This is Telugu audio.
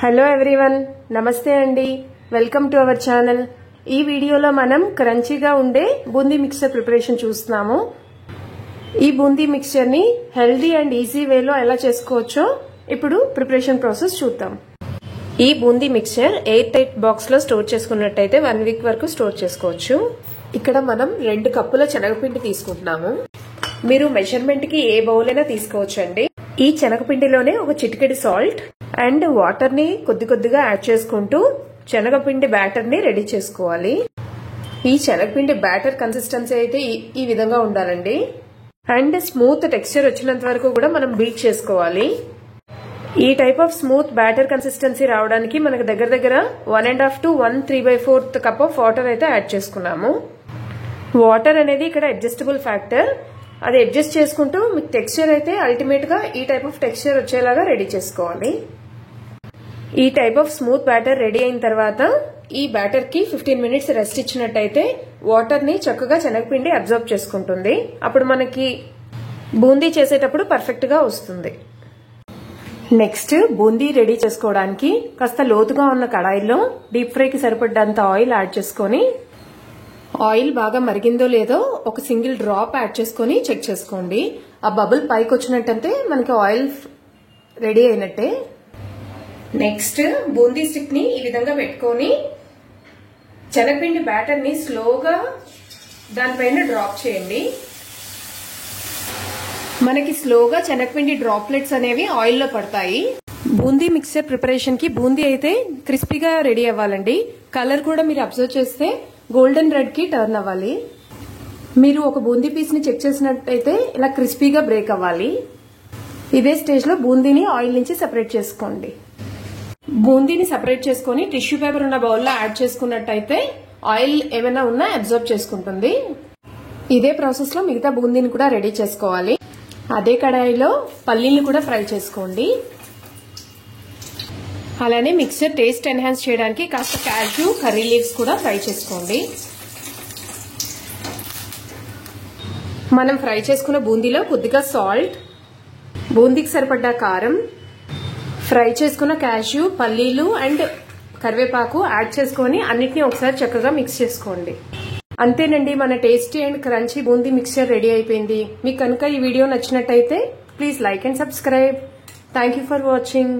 హలో ఎవ్రీవన్, నమస్తే అండి. Welcome to our channel. ఈ వీడియోలో మనం క్రంచీగా ఉండే బూందీ మిక్చర్ ప్రిపరేషన్ చూస్తున్నాము. ఈ బూందీ మిక్చర్ ని హెల్దీ అండ్ ఈజీ వేలో ఎలా చేసుకోవచ్చో ఇప్పుడు ప్రిపరేషన్ ప్రాసెస్ చూద్దాం. ఈ boondi mixture air tight box లో స్టోర్ చేసుకున్నట్టయితే 1 వీక్ వరకు స్టోర్ చేసుకోవచ్చు. ఇక్కడ మనం 2 కప్పుల శనగపిండి తీసుకుంటున్నాము. మీరు మెజర్మెంట్ కి ఏ బౌల్ అయినా తీసుకోవచ్చు అండి. ఈ శనగపిండిలోనే ఒక చిటికెడు సాల్ట్ అండ్ వాటర్ ని కొద్ది కొద్దిగా యాడ్ చేసుకుంటూ శనగపిండి బ్యాటర్ ని రెడీ చేసుకోవాలి. ఈ శనగపిండి బ్యాటర్ కన్సిస్టెన్సీ అయితే ఈ విధంగా ఉండాలండి. అండ్ స్మూత్ టెక్స్చర్ వచ్చినంత వరకు కూడా మనం బీట్ చేసుకోవాలి. ఈ type of smooth batter consistency రావడానికి మనకు దగ్గర దగ్గర 1.5 to 1 3/4 కప్ ఆఫ్ వాటర్ అయితే యాడ్ చేసుకున్నాము. వాటర్ అనేది ఇక్కడ అడ్జస్టబుల్ ఫ్యాక్టర్. అది అడ్జస్ట్ చేసుకుంటూ మీకు టెక్స్చర్ అయితే అల్టిమేట్ గా ఈ టైప్ ఆఫ్ టెక్స్చర్ వచ్చేలాగా రెడీ చేసుకోవాలి. ఈ type of smooth batter ready అయిన తర్వాత ఈ బ్యాటర్ కి 15 మినిట్స్ రెస్ట్ ఇచ్చినట్టయితే వాటర్ ని చక్కగా శనగపిండి అబ్జర్వ్ చేసుకుంటుంది. అప్పుడు మనకి బూందీ చేసేటప్పుడు పర్ఫెక్ట్ గా వస్తుంది. నెక్స్ట్ బూందీ రెడీ చేసుకోవడానికి కాస్త లోతుగా ఉన్న కడాయిలో డీప్ ఫ్రైకి సరిపడ్డంత ఆయిల్ యాడ్ చేసుకుని ఆయిల్ బాగా మరిగిందో లేదో ఒక సింగిల్ డ్రాప్ యాడ్ చేసుకుని చెక్ చేసుకోండి. ఆ బబుల్ పైకి వచ్చినట్టంటే మనకి ఆయిల్ రెడీ అయినట్టే. నెక్స్ట్ బూందీ స్టిక్ ని ఈ విధంగా పెట్టుకొని శనగపిండి బ్యాటర్ ని స్లోగా దానిపైన డ్రాప్ చేయండి. మనకి స్లోగా శనగపిండి డ్రాప్లెట్స్ అనేవి ఆయిల్లో పడతాయి. బూందీ మిక్సర్ ప్రిపరేషన్ కి బూందీ అయితే క్రిస్పీగా రెడీ అవ్వాలండి. కలర్ కూడా మీరు అబ్జర్వ్ చేస్తే గోల్డెన్ రెడ్ కి టర్న్ అవ్వాలి. మీరు ఒక బూందీ పీస్ ని చెక్ చేసినట్టయితే ఇలా క్రిస్పీగా బ్రేక్ అవ్వాలి. ఇదే స్టేజ్ లో బూందీని ఆయిల్ నుంచి సెపరేట్ చేసుకోండి. బూందీని సెపరేట్ చేసుకుని టిష్యూ పేపర్ ఉన్న బౌల్లో యాడ్ చేసుకున్నట్టయితే ఆయిల్ ఏమైనా ఉన్నా అబ్జర్వ్ చేసుకుంటుంది. ఇదే ప్రాసెస్ లో మిగతా బూందీని కూడా రెడీ చేసుకోవాలి. అదే కడాయిలో పల్లీలు కూడా ఫ్రై చేసుకోండి. అలానే మిక్సర్ టేస్ట్ ఎన్హాన్స్ చేయడానికి కాస్త క్యాష్యూ, కర్రీ లీవ్స్ కూడా ఫ్రై చేసుకోండి. మనం ఫ్రై చేసుకున్న బూందీలో కొద్దిగా సాల్ట్, బూందీకి సరిపడ్డ కారం, ఫ్రై చేసుకున్న క్యాష్యూ, పల్లీలు అండ్ కరివేపాకు యాడ్ చేసుకుని అన్నిటినీ ఒకసారి చక్కగా మిక్స్ చేసుకోండి. అంతేనండి, మన tasty and crunchy boondi mixture ready అయిపోయింది. మీకు కనుక ఈ వీడియో నచ్చినట్టయితే please like and subscribe. Thank you for watching.